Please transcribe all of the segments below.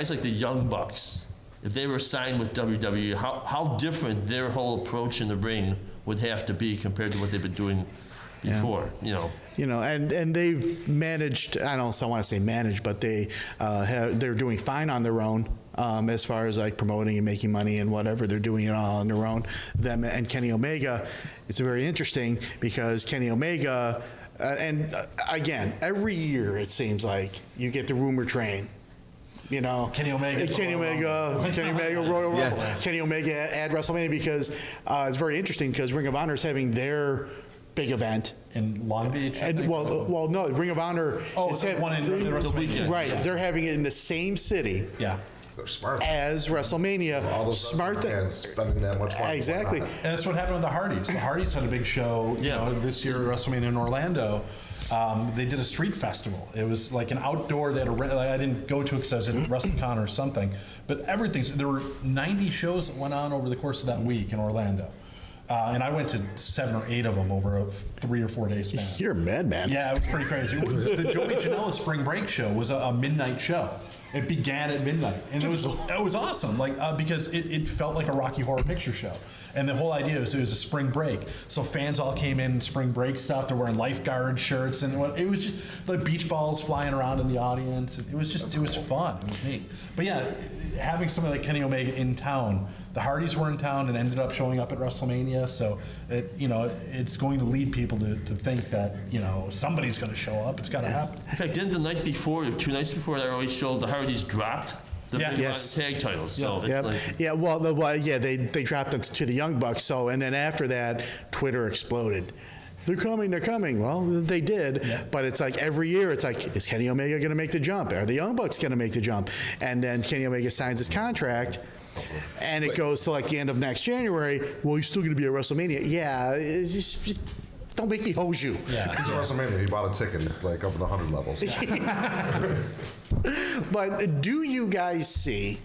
guys like the Young Bucks, if they were signed with WWE, how different their whole approach in the ring would have to be compared to what they've been doing before, and they've managed. I don't want to say managed, but they're doing fine on their own as far as like promoting and making money and whatever. They're doing it all on their own. Them and Kenny Omega. It's very interesting because Kenny Omega, and again, every year it seems like you get the rumor train. Kenny Omega, Royal Rumble, Kenny Omega at WrestleMania, because it's very interesting because Ring of Honor is having their big event in Long Beach. No, Ring of Honor is one in WrestleMania. Right, they're having it in the same city. Yeah. They're smart. As WrestleMania. All those smart fans spending that much money. Exactly. And that's what happened with the Hardys. The Hardys had a big show this year at WrestleMania in Orlando. They did a street festival. It was like an outdoor. They had I didn't go to it because I was at WrestleCon or something. But there were 90 shows that went on over the course of that week in Orlando. And I went to 7 or 8 of them over a 3 or 4 day span. You're a madman. Yeah, it was pretty crazy. The Joey Janela Spring Break show was a midnight show. It began at midnight, and it was awesome. Because it felt like a Rocky Horror Picture Show, and the whole idea was it was a spring break. So fans all came in spring break stuff. They're wearing lifeguard shirts, and it was just like beach balls flying around in the audience. It was fun. It was neat. But yeah, having somebody like Kenny Omega in town. The Hardys were in town and ended up showing up at WrestleMania, so it's going to lead people to think that somebody's going to show up. It's got to happen. In fact, didn't the night before, or 2 nights before, that always showed the Hardys dropped the tag titles. So they dropped them to the Young Bucks. So and then after that, Twitter exploded. They're coming. Well, they did, but it's like every year, it's like, is Kenny Omega going to make the jump? Are the Young Bucks going to make the jump? And then Kenny Omega signs his contract. And it goes to like the end of next January. Well, you're still going to be at WrestleMania. Yeah, it's just don't make me hose you. Yeah, he's at WrestleMania. He bought a ticket. It's like up in the 100 levels. But do you guys see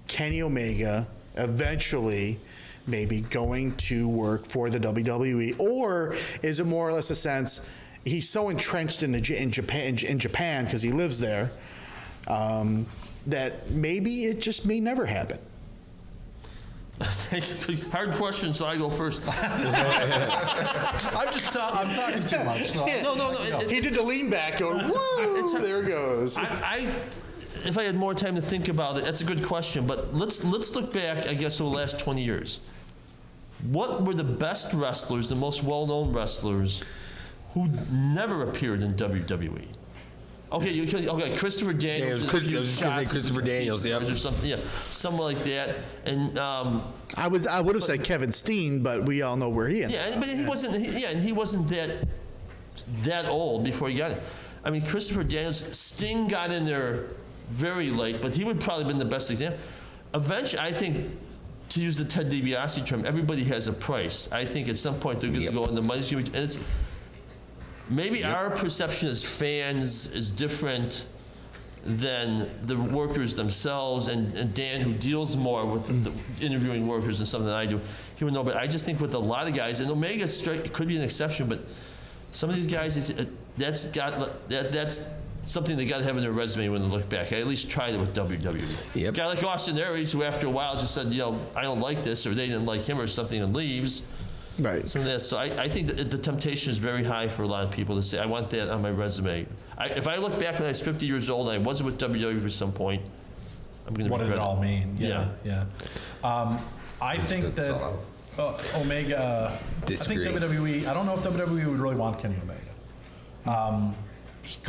Kenny Omega eventually maybe going to work for the WWE, or is it more or less a sense he's so entrenched in Japan because he lives there that maybe it just may never happen? Hard question, so I go first. I'm talking too much. So No. He did the lean back, going, woo, there it goes. If I had more time to think about it, that's a good question, but let's look back, I guess, over the last 20 years. What were the best wrestlers, the most well-known wrestlers, who never appeared in WWE? Okay, Christopher Daniels. I was just going to say Christopher Daniels, or something, something like that. And I would have said Kevin Steen, but we all know where he ended. Yeah, but he wasn't. He wasn't that old before he got it. I mean, Christopher Daniels, Sting got in there very late, but he would probably have been the best example. Eventually, I think, to use the Ted DiBiase term, everybody has a price. I think at some point they're going to go in the money's going to, and it's. Maybe our perception as fans is different than the workers themselves, and Dan, who deals more with the interviewing workers and something than I do, he would know. But I just think with a lot of guys, and Omega could be an exception, but some of these guys, that's something they got to have in their resume when they look back. I at least tried it with WWE. A guy like Austin Aries, who after a while just said, I don't like this, or they didn't like him or something, and leaves. Right. So I think that the temptation is very high for a lot of people to say, I want that on my resume. If I look back when I was 50 years old and I wasn't with WWE at some point, I'm going to what did it all mean? Yeah. I think that Omega, Disagree. I think WWE, I don't know if WWE would really want Kenny Omega.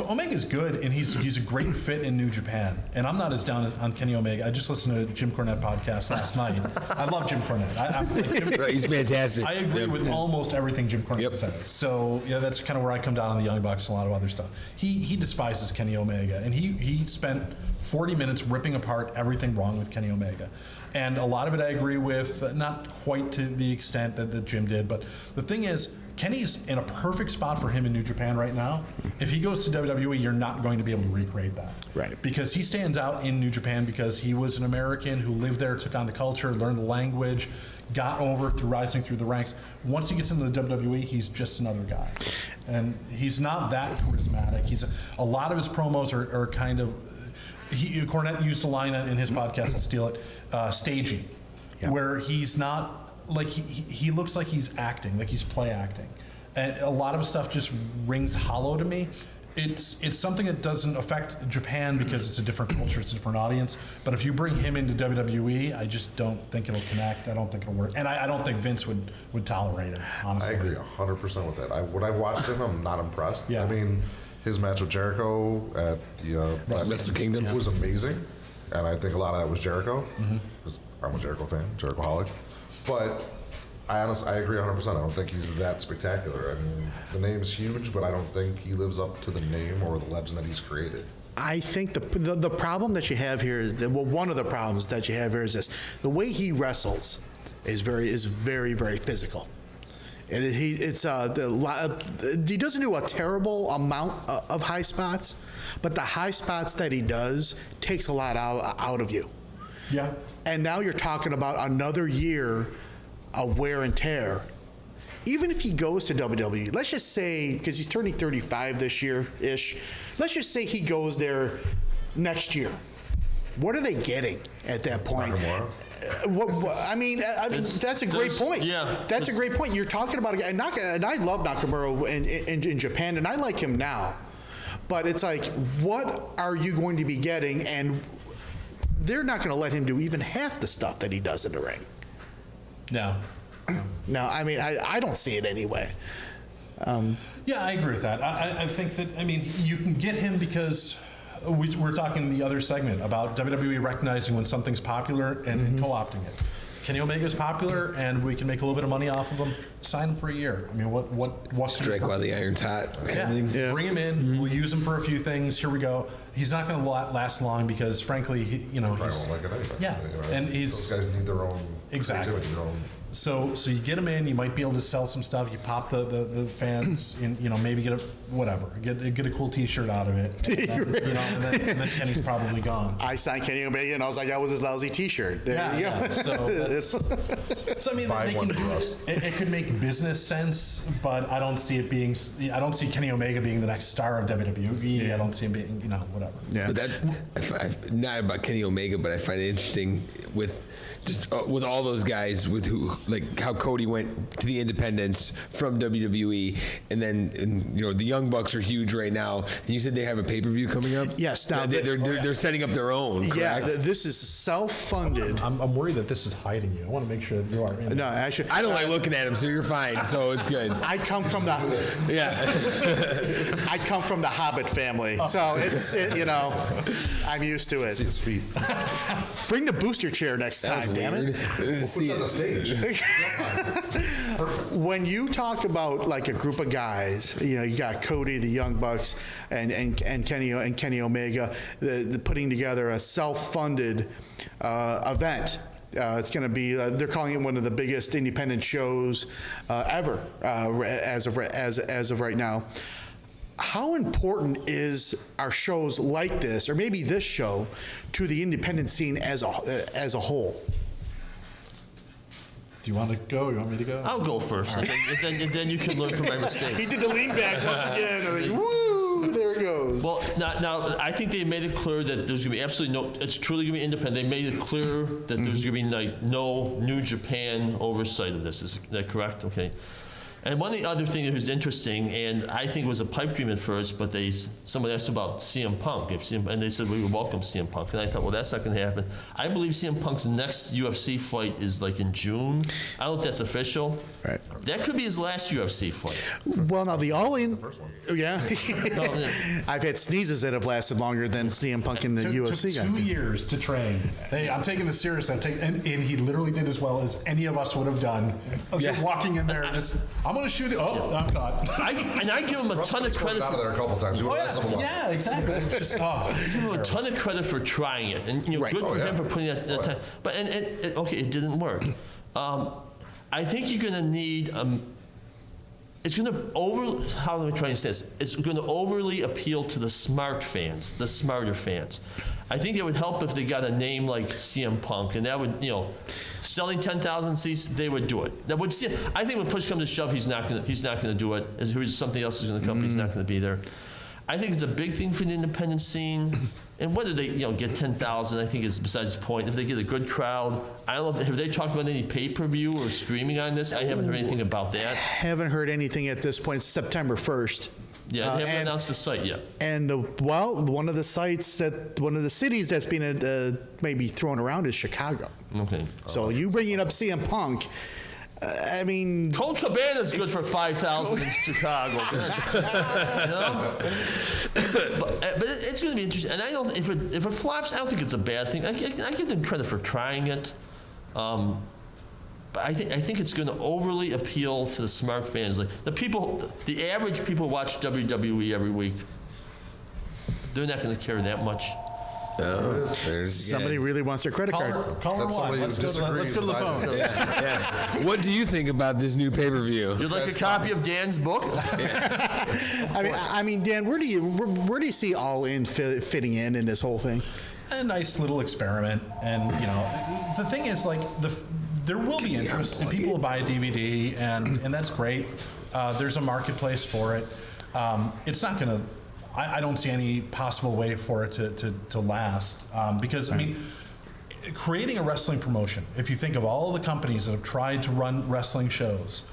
Omega's good, and he's a great fit in New Japan. And I'm not as down on Kenny Omega. I just listened to Jim Cornette podcast last night. I love Jim Cornette. He's fantastic. I agree with almost everything Jim Cornette says. So that's kind of where I come down on the Young Bucks and a lot of other stuff. He despises Kenny Omega, and he spent 40 minutes ripping apart everything wrong with Kenny Omega. And a lot of it I agree with, not quite to the extent that Jim did. But the thing is, Kenny's in a perfect spot for him in New Japan right now. If he goes to WWE, you're not going to be able to recreate that. Right. Because he stands out in New Japan because he was an American who lived there, took on the culture, learned the language, got over through rising through the ranks. Once he gets into the WWE, he's just another guy. And he's not that charismatic. A lot of his promos are kind of, Cornette used a line in his podcast, I'll steal it, stagey, where he's not, like, he looks like he's acting, like he's play acting. And a lot of his stuff just rings hollow to me. It's something that doesn't affect Japan because it's a different culture, it's a different audience. But if you bring him into WWE, I just don't think it'll connect. I don't think it'll work. And I don't think Vince would tolerate it, honestly. I agree 100% with that. When I watched him, I'm not impressed. Yeah. I mean, his match with Jericho at the Wrestle Kingdom was amazing, and I think a lot of that was Jericho. Because I'm a Jericho fan, Jerichoholic. But I agree 100%. I don't think he's that spectacular. I mean, the name's huge, but I don't think he lives up to the name or the legend that he's created. I think the problem that you have here is that, well, one of the problems that you have here is this: the way he wrestles is very very physical. And he doesn't do a terrible amount of high spots, but the high spots that he does takes a lot out of you. Yeah. And now you're talking about another year of wear and tear. Even if he goes to WWE, let's just say, because he's turning 35 this year-ish, let's just say he goes there next year. What are they getting at that point? I mean, that's a great point. Yeah. That's a great point. You're talking about a guy, and I love Nakamura in Japan, and I like him now. But it's like, what are you going to be getting? And they're not going to let him do even half the stuff that he does in the ring. No. No, I mean, I don't see it anyway. Yeah, I agree with that. I think that, I mean, you can get him because we're talking the other segment about WWE recognizing when something's popular and co-opting it. Kenny Omega's popular, and we can make a little bit of money off of him. Sign him for a year. I mean, what Strike while the iron's hot. Yeah. Bring him in. We'll use him for a few things. Here we go. He's not going to last long because, frankly, he's I don't like it anyway. Yeah, and those guys need their own Exactly. creativity, their own. So you get him in. You might be able to sell some stuff. You pop the fans in. Maybe get a cool T-shirt out of it. And then Kenny's probably gone. I signed Kenny Omega, and I was like, that was his lousy T-shirt. There you go. Yeah. So I mean, Buy one for us. It could make business sense, but I don't see it being. I don't see Kenny Omega being the next star of WWE. I don't see him being, whatever. Yeah. But that, not about Kenny Omega, but I find it interesting with all those guys with how Cody went to the independents from WWE, and then the Young Bucks are huge right now. And you said they have a pay-per-view coming up. Yes, now they're setting up their own. Yeah, Correct? this is self-funded. I'm worried that this is hiding you. I want to make sure that you are in. No, actually, I don't like looking at him, so you're fine. So it's good. I come from the I come from the Hobbit family, so I'm used to See it. his feet. Bring the booster chair next time, damn it. Who's on the stage? When you talk about like a group of guys, you got Cody, the Young Bucks, and Kenny Omega, the putting together a self-funded event. It's going to be. They're calling it one of the biggest independent shows ever, as of right now. How important is our shows like this, or maybe this show, to the independent scene as a whole? Do you want to go? You want me to go? I'll go first, and then you can learn from my mistakes. He did the lean back once again. And woo! There it goes. Well, now I think they made it clear that there's going to be absolutely no. It's truly going to be independent. They made it clear that there's going to be no New Japan oversight of this. Is that correct? Okay. And one of the other things that was interesting, and I think it was a pipe dream at first, but somebody asked about CM Punk, and they said we would welcome CM Punk, and I thought, well, that's not going to happen. I believe CM Punk's next UFC fight is like in June. I don't know if that's official. Right. That could be his last UFC fight. Well, now the All-In, yeah. yeah. I've had sneezes that have lasted longer than CM Punk in the UFC took 2 years to train. Hey, I'm taking this serious. And he literally did as well as any of us would have done. You're walking in there, I'm going to shoot it. Oh, I'm caught. I give him a ton of credit. Out of there a couple times. Yeah, exactly. It's just, I give him a ton of credit for trying it, and good for him for putting that time. But it didn't work. I think you're going to need. It's going to how am I trying to say this? It's going to overly appeal to the smart fans, the smarter fans. I think it would help if they got a name like CM Punk, and that would, selling 10,000 seats, they would do it. That would I think when push comes to shove, he's not going to do it. As something else is going to come, he's not going to be there. I think it's a big thing for the independent scene. And whether they, get 10,000, I think is besides the point. If they get a good crowd, I don't know. Have they talked about any pay-per-view or streaming on this? I haven't heard anything about that. Haven't heard anything at this point. It's September 1st. Yeah, they haven't announced the site yet. And one of the cities that's being maybe thrown around is Chicago. Okay. So you bringing up CM Punk, I mean, Colt Cabana's good for 5,000 in Chicago. But it's going to be interesting. And I don't. If it flops, I don't think it's a bad thing. I give them credit for trying it. But I think it's going to overly appeal to the smart fans. Like the average people who watch WWE every week. They're not going to care that much. Oh, somebody really wants their credit card. Caller one. Let's go to the phone. Yeah. What do you think about this new pay-per-view? You'd like a copy of Dan's book? I mean, Dan, where do you see All In fitting in this whole thing? A nice little experiment, and the thing is, like, there will be interest, and people will buy a DVD, and that's great. There's a marketplace for it. It's not going to. I don't see any possible way for it to last because, I mean, creating a wrestling promotion, if you think of all the companies that have tried to run wrestling shows,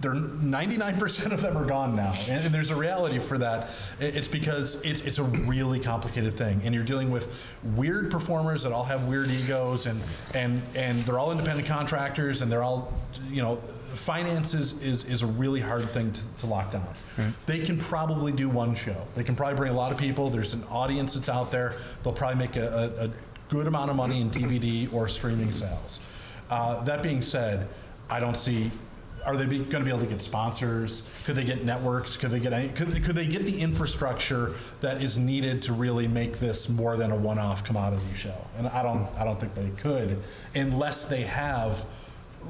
99% of them are gone now. And there's a reality for that. It's because it's a really complicated thing. And you're dealing with weird performers that all have weird egos, and they're all independent contractors, and they're all, finances is a really hard thing to lock down. Right. They can probably do one show. They can probably bring a lot of people. There's an audience that's out there. They'll probably make a good amount of money in DVD or streaming sales. That being said, I don't see. Are they going to be able to get sponsors? Could they get networks? Could they get the infrastructure that is needed to really make this more than a one-off commodity show? And I don't think they could, unless they have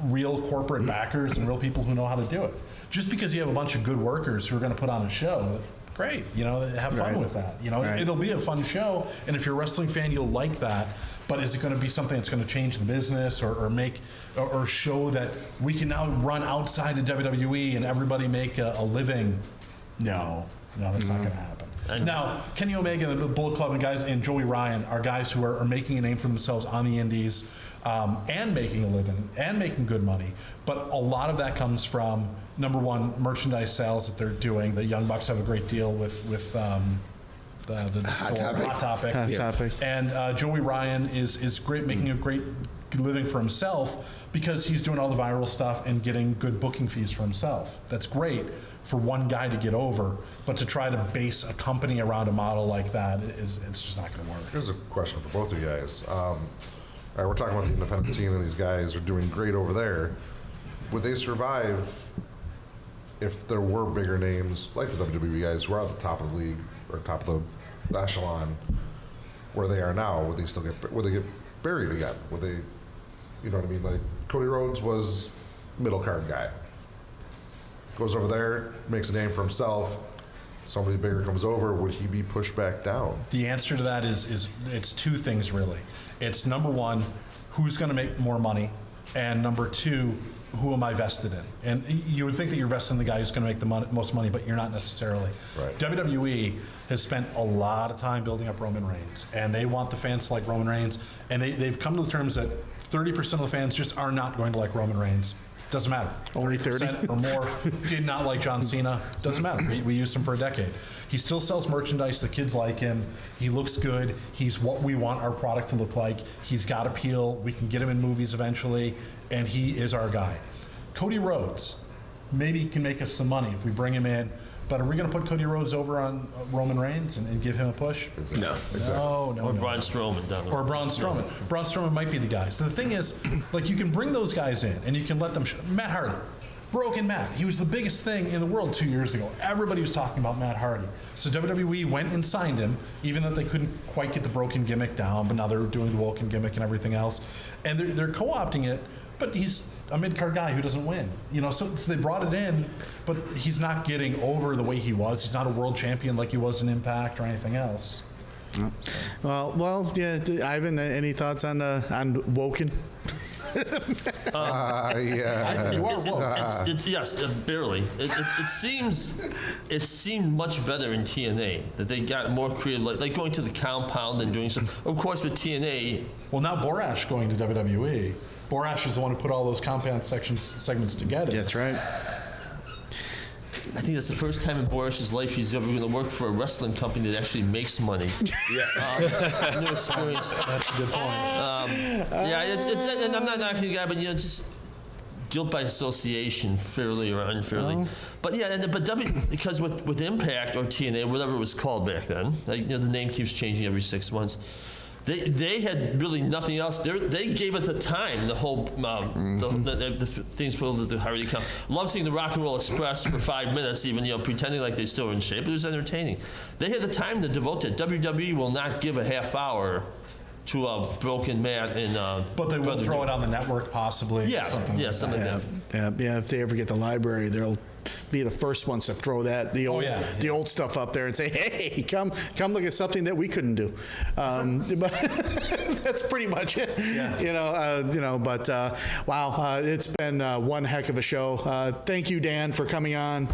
real corporate backers and real people who know how to do it. Just because you have a bunch of good workers who are going to put on a show, great, have fun with that. It'll be a fun show, and if you're a wrestling fan, you'll like that. But is it going to be something that's going to change the business or make or show that we can now run outside of WWE and everybody make a living? No, that's not going to happen. Now, Kenny Omega, the Bullet Club, and Joey Ryan are guys who are making a name for themselves on the indies and making a living and making good money. But a lot of that comes from, number one, merchandise sales that they're doing. The Young Bucks have a great deal with the Hot Topic. And Joey Ryan is great, making a great living for himself because he's doing all the viral stuff and getting good booking fees for himself. That's great for one guy to get over, but to try to base a company around a model like that it's just not going to work. Here's a question for both of you guys. We're talking about the independent scene, and these guys are doing great over there. Would they survive if there were bigger names like the WWE guys who are at the top of the league or top of the echelon where they are now? Would they get buried again? Would they, you know what I mean? Like Cody Rhodes was middle card guy. Goes over there, makes a name for himself. Somebody bigger comes over. Would he be pushed back down? The answer to that is it's two things really. It's number one, who's going to make more money, and number two, who am I vested in? And you would think that you're vested in the guy who's going to make the most money, but you're not necessarily. Right. WWE has spent a lot of time building up Roman Reigns, and they want the fans to like Roman Reigns, and they've come to the terms that 30% of the fans just are not going to like Roman Reigns. Doesn't matter. Only 30 or more did not like John Cena. Doesn't matter. We used him for a decade. He still sells merchandise. The kids like him. He looks good. He's what we want our product to look like. He's got appeal. We can get him in movies eventually, and he is our guy. Cody Rhodes maybe can make us some money if we bring him in. But are we going to put Cody Rhodes over on Roman Reigns and give him a push? Exactly. No. Exactly. No. Or Braun Strowman down the Or road. Braun Strowman. Braun Strowman might be the guy. So the thing is, like, you can bring those guys in and you can let them Matt Hardy. Broken Matt. He was the biggest thing in the world 2 years ago. Everybody was talking about Matt Hardy. So WWE went and signed him, even though they couldn't quite get the broken gimmick down, but now they're doing the Woken gimmick and everything else. And they're co-opting it, but he's a mid-card guy who doesn't win. So they brought it in, but he's not getting over the way he was. He's not a world champion like he was in Impact or anything else. Well, yeah. Ivan, any thoughts on Woken? Yeah. You are woke. It's yes, barely. It seemed much better in TNA that they got more creative, like going to the compound and doing some. Of course, with TNA, Well, now Borash going to WWE. Borash is the one who put all those compound segments together. That's right. I think that's the first time in Borish's life he's ever going to work for a wrestling company that actually makes money. New experience. That's a good point. Yeah, it's and I'm not knocking the guy, but just guilt by association, fairly or unfairly. But yeah, because with Impact or TNA, whatever it was called back then, the name keeps changing every 6 months. They had really nothing else. They gave it the time. The whole the things put into the Hardy count. Love seeing the Rock and Roll Express for 5 minutes, even pretending like they still were in shape. It was entertaining. They had the time to devote to it. WWE will not give a half hour to a broken Matt and. But they will throw it on the network, possibly. Yeah, something like something that. like that. Yeah. If they ever get the library, they'll be the first ones to throw the old stuff up there and say, "Hey, come look at something that we couldn't do." But that's pretty much it. Yeah. But wow, it's been one heck of a show. Thank you, Dan, for coming on.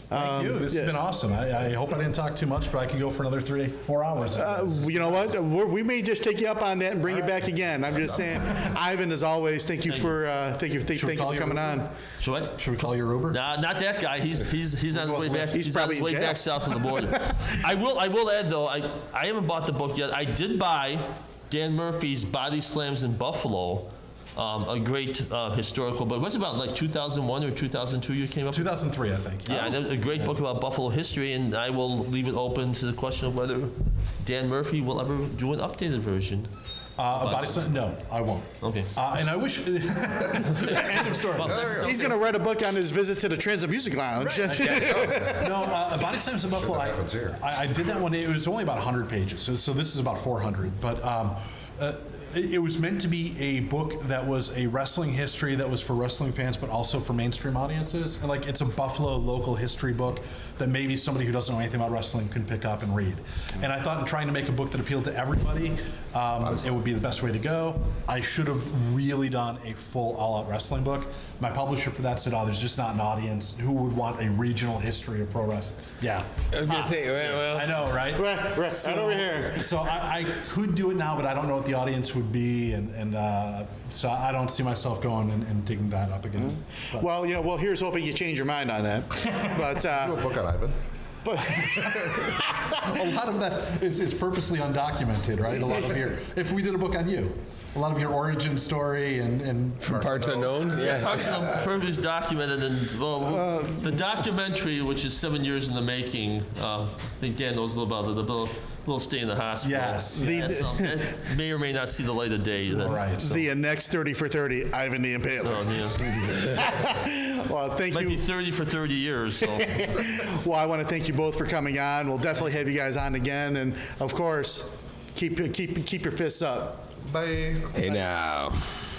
Thank you. This has been awesome. I hope I didn't talk too much, but I could go for another 3-4 hours. You know what? We may just take you up on that and bring you back again. I'm just saying, Ivan, as always, thank you for coming on. Should what? Should we call you Uber? Nah, not that guy. He's on his way back. He's on probably his in way jail. back south of the border. I will add though, I haven't bought the book yet. I did buy Dan Murphy's Body Slams in Buffalo. A great historical book. What's it about, like 2001 or 2002 you came up with? 2003, I think. Yeah, a great book about Buffalo history, and I will leave it open to the question of whether Dan Murphy will ever do an updated version. A body slam? No, I won't. Okay. And I wish. End of story. He's going to write a book on his visit to the Transit Music Lounge. No, Body Slams in Buffalo. What happens here? I did that one day. It was only about 100 pages, so this is about 400. But it was meant to be a book that was a wrestling history that was for wrestling fans, but also for mainstream audiences. And it's a Buffalo local history book that maybe somebody who doesn't know anything about wrestling can pick up and read. And I thought in trying to make a book that appealed to everybody, it would be the best way to go. I should have really done a full all-out wrestling book. My publisher for that said, there's just not an audience who would want a regional history of pro wrestling. Yeah. I was gonna say, well, I know, right? Right over here. So I could do it now, but I don't know what the audience would be, and so I don't see myself going and digging that up again. But- Well, here's hoping you change your mind on that. But Do a book on Ivan. a lot of that is purposely undocumented, right? A lot of if we did a book on you, a lot of your origin story and from parts unknown. Yeah. Purpose documented, and the documentary, which is 7 years in the making. I think Dan knows a little about it. The little stay in the hospital. Yes. That may or may not see the light of day. right. So. the next 30 for 30, Ivan the Impaler. Well, thank Might you. be 30 for 30 years. So. Well, I want to thank you both for coming on. We'll definitely have you guys on again, and of course, keep your fists up. Bye. Hey now.